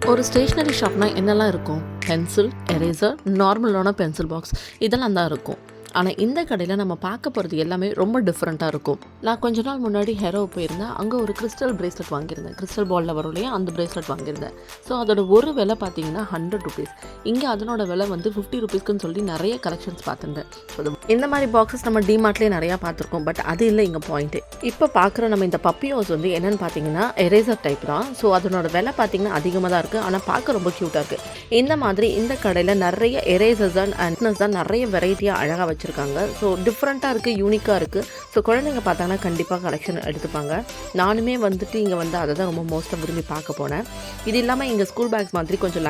ஒரு ஸ்டேஷ்னரி ஷாப்னா என்னெல்லாம் இருக்கும்? பென்சில், எரேசர், நார்மலான பென்சில் பாக்ஸ் இதெல்லாம் தான் இருக்கும். ஆனால் இந்த கடையில் நம்ம பார்க்க போகிறது எல்லாமே ரொம்ப டிஃப்ரெண்ட்டாக இருக்கும். நான் கொஞ்ச நாள் முன்னாடி ஹெரோ போயிருந்தேன். அங்கே ஒரு கிறிஸ்டல் பிரேஸ்லெட் வாங்கியிருந்தேன். கிறிஸ்டல் பாலில் வரும் இல்லையா, அந்த பிரேஸ்லெட் வாங்கியிருந்தேன். ஸோ அதோட ஒரு விலை பார்த்தீங்கன்னா ₹100. இங்கே அதனோட விலை வந்து ₹50க்குன்னு சொல்லி நிறைய கலெக்ஷன்ஸ் பார்த்துருந்தேன். இந்த மாதிரி பாக்ஸஸ் நம்ம டிமார்ட்லேயே நிறையா பார்த்துருக்கோம். பட் அது இல்லை இங்கே பாயிண்ட்டு. இப்போ பார்க்குற நம்ம இந்த பப்பி ஹவுஸ் வந்து என்னென்னு பார்த்தீங்கன்னா எரேசர் டைப் தான். ஸோ அதனோட விலை பார்த்தீங்கன்னா அதிகமாக தான் இருக்குது. ஆனால் பார்க்க ரொம்ப க்யூட்டாக இருக்குது. இந்த மாதிரி இந்த கடையில் நிறைய எரேசர்ஸ் அண்ட் அண்ட்னஸ் தான் நிறைய வெரைட்டியாக அழகாக வச்சுருக்காங்க. ஸோ டிஃப்ரெண்ட்டாக இருக்குது, யூனிக்காக இருக்குது. ஸோ குழந்தைங்க பார்த்தாங்கன்னா கண்டிப்பாக கலெக்ஷன் எடுத்துப்பாங்க. நானுமே வந்துட்டு இங்கே வந்து அதை தான் ரொம்ப மோஸ்ட்டாக விரும்பி பார்க்க போனேன். இது இல்லாமல் இங்கே ஸ்கூல் பேக்ஸ் மாதிரி கொஞ்சம்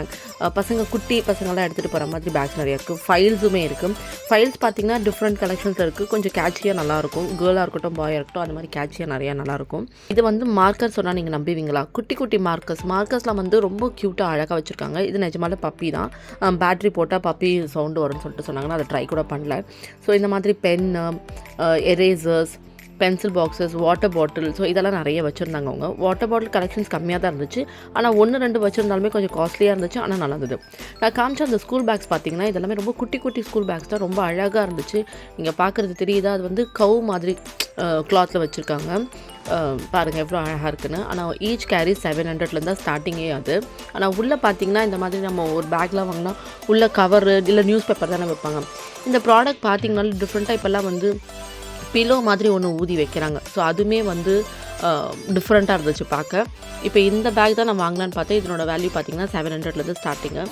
பசங்க குட்டி பசங்களாம் எடுத்துகிட்டு போகிற மாதிரி பேக்ஸ் நிறையா இருக்குது. ஃபைல்ஸுமே இருக்குது. ஃபைல்ஸ் பார்த்திங்கன்னா டிஃப்ரெண்ட் கலெக்ஷன்ஸ் இருக்குது. கொஞ்சம் கேட்சியாக நல்லாயிருக்கும். கேர்ளாக இருக்கட்டும், பாயாக இருக்கட்டும், அந்த மாதிரி கேட்சியாக நிறையா நல்லாயிருக்கும். இது வந்து மார்க்கர் சொன்னால் நீங்கள் நம்புவீங்களா? குட்டி குட்டி மார்க்கர்ஸ்லாம் வந்து ரொம்ப க்யூட்டாக அழகாக வச்சுருக்காங்க. இது நிஜமாலே பப்பி தான். பேட்ரி போட்டால் பப்பி சவுண்டு வரும்னு சொல்லிட்டு சொன்னாங்கன்னா அதை ட்ரை கூட பண்ணல. ஸோ இந்த மாதிரி pen, erasers, pencil boxes, water bottle, so இதெல்லாம் நிறைய வச்சுருந்தாங்க. அவங்க வாட்டர் பாட்டில் கலெக்ஷன்ஸ் கம்மியாக தான் இருந்துச்சு. ஆனால் 1-2 வச்சுருந்தாலுமே கொஞ்சம் காஸ்ட்லியாக இருந்துச்சு. ஆனால் நல்லா இருந்தது. நான் காமிச்ச அந்த ஸ்கூல் பேக்ஸ் பார்த்திங்கன்னா இதெல்லாமே ரொம்ப குட்டி குட்டி ஸ்கூல் பேக்ஸ் தான். ரொம்ப அழகாக இருந்துச்சு. நீங்கள் பார்க்குறது தெரியுதா? அது வந்து கவ் மாதிரி கிளாத்தில் வச்சுருக்காங்க. பாருங்கள் எவ்வளோ அழகாக இருக்குன்னு. ஆனால் ஈச் கேரி 700 தான் ஸ்டார்டிங்கே அது. ஆனால் உள்ளே பார்த்திங்கன்னா இந்த மாதிரி நம்ம ஒரு பேக்லாம் வாங்கினா உள்ளே கவரு இல்லை நியூஸ் பேப்பர் தானே வைப்பாங்க. இந்த ப்ராடக்ட் பார்த்திங்கனாலும் டிஃப்ரெண்ட்டாக இப்போல்லாம் வந்து பிலோ மாதிரி ஒன்று ஊதி வைக்கிறாங்க. ஸோ அதுவுமே வந்து டிஃப்ரெண்ட்டாக இருந்துச்சு பார்க்க. இப்போ இந்த பேக் தான் நான் வாங்கினான்னு பார்த்தேன். இதனோட வேல்யூ பார்த்திங்கன்னா 700 ஸ்டார்டிங்கு.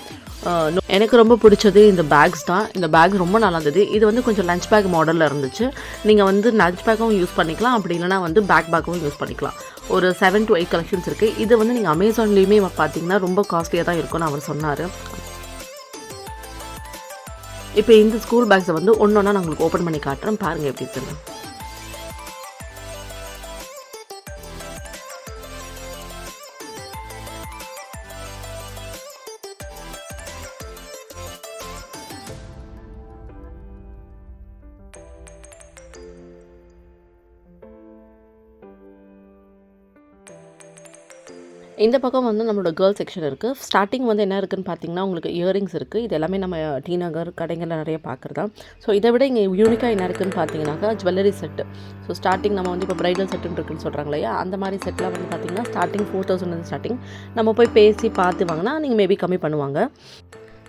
எனக்கு ரொம்ப பிடிச்சது இந்த பேக்ஸ் தான். இந்த பேக் ரொம்ப நல்லா இருந்தது. இது வந்து கொஞ்சம் லஞ்ச் பேக் மாடலில் இருந்துச்சு. நீங்கள் வந்து லஞ்ச் பேக்கும் யூஸ் பண்ணிக்கலாம், அப்படி இல்லைனா வந்து பேக்கும் யூஸ் பண்ணிக்கலாம். ஒரு 7 to 8 கலெக்ஷன்ஸ் இருக்குது. இது வந்து நீங்கள் அமேசான்லேயுமே பார்த்தீங்கன்னா ரொம்ப காஸ்ட்லியாக தான் இருக்கும்னு அவர் சொன்னார். இப்போ இந்த ஸ்கூல் பேக்ஸை வந்து ஒன்று ஒன்றா நான் உங்களுக்கு ஓப்பன் பண்ணி காட்டுறேன். பாருங்கள் எப்படி இருக்குன்னு. இந்த பக்கம் வந்து நம்மளோட கேர்ள் செக்ஷன் இருக்குது. ஸ்டார்டிங் வந்து என்ன இருக்குதுன்னு பார்த்தீங்கன்னா உங்களுக்கு இயரிங்ஸ் இருக்குது. இது எல்லாமே நம்ம டி நகர் கடைகளில் நிறைய பார்க்குறதா. ஸோ இதை விட இங்கே யூனிக்காக என்ன இருக்குதுன்னு பார்த்தீங்கன்னாக்கா ஜுவல்லரி செட்டு. ஸோ ஸ்டார்டிங் நம்ம வந்து இப்போ ப்ரைடல் செட்டுன்னு இருக்குன்னு சொல்கிறாங்க இல்லையா, அந்த மாதிரி செட்டில் வந்து பார்த்திங்கன்னா ஸ்டார்டிங் 4000 ஸ்டார்டிங். நம்ம போய் பேசி பார்த்து வாங்கினா நீங்கள் மேபி கம்மி பண்ணுவாங்க.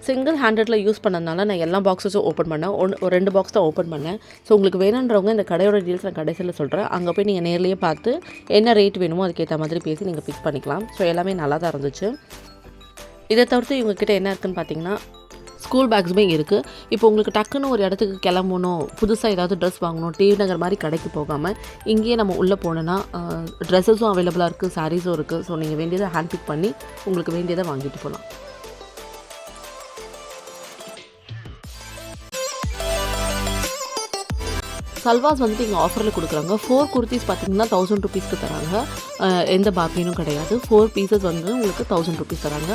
சிங்கிள் ஹேண்டடில் யூஸ் பண்ணதுனால நான் எல்லா பாக்ஸஸும் ஓப்பன் பண்ணேன். ஒரு 2 பாக்ஸ் தான் ஓப்பன் பண்ணேன். ஸோ உங்களுக்கு வேணுன்றவங்க இந்த கடையோட டீல்ஸ் நான் கடைசியில் சொல்கிறேன். அங்கே போய் நீங்கள் நேர்லேயே பார்த்து என்ன ரேட் வேணுமோ அதுக்கேற்ற மாதிரி பேசி நீங்கள் ஃபிக்ஸ் பண்ணிக்கலாம். ஸோ எல்லாமே நல்லா தான் இருந்துச்சு. இதை தவிர்த்து இவங்ககிட்ட என்ன இருக்குதுன்னு பார்த்தீங்கன்னா ஸ்கூல் பேக்ஸுமே இருக்குது. இப்போ உங்களுக்கு டக்குன்னு ஒரு இடத்துக்கு கிளம்பணும், புதுசாக ஏதாவது ட்ரெஸ் வாங்கணும், டி நகர் மாதிரி கடைக்கு போகாமல் இங்கேயே நம்ம உள்ளே போனோன்னா ட்ரெஸ்ஸஸும் அவைலபிளாக இருக்குது, சாரீஸும் இருக்குது. ஸோ நீங்கள் வேண்டியதை ஹேண்ட் பிக் பண்ணி உங்களுக்கு வேண்டியதை வாங்கிட்டு போகலாம். சல்வாஸ் வந்துட்டு இங்கே ஆஃபரில் கொடுக்குறாங்க. 4 குர்த்திஸ் பார்த்திங்கன்னா ₹1000 தராங்க. எந்த பார்கெயினும் கிடையாது. 4 பீசஸ் வந்து உங்களுக்கு ₹1000 தராங்க.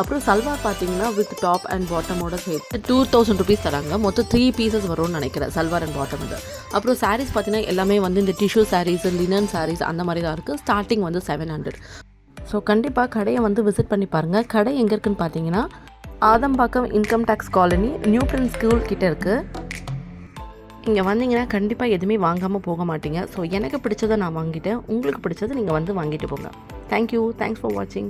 அப்புறம் சல்வார் பார்த்திங்கன்னா வித் டாப் அண்ட் பாட்டமோட சேர்த்து ₹2000 தராங்க. மொத்தம் 3 பீசஸ் வரும்னு நினைக்கிறேன், சல்வார் அண்ட் பாட்டம் இது. அப்புறம் சாரீஸ் பார்த்திங்கன்னா எல்லாமே வந்து இந்த டிஷ்யூ சாரீஸ், லினன் சாரீஸ் அந்த மாதிரி தான் இருக்குது. ஸ்டார்டிங் வந்து 700. ஸோ கண்டிப்பாக கடையை வந்து விசிட் பண்ணி பாருங்கள். கடை எங்கே இருக்குதுன்னு பார்த்தீங்கன்னா Adambakkam income tax colony new prince school கிட்டே இருக்குது. இங்கே வந்தீங்கன்னா கண்டிப்பாக எதுவுமே வாங்காமல் போக மாட்டீங்க. ஸோ எனக்கு பிடிச்சதை நான் வாங்கிட்டேன். உங்களுக்கு பிடிச்சதை நீங்கள் வந்து வாங்கிட்டு போங்க. தேங்க்யூ. தேங்க்ஸ் ஃபார் வாட்சிங்.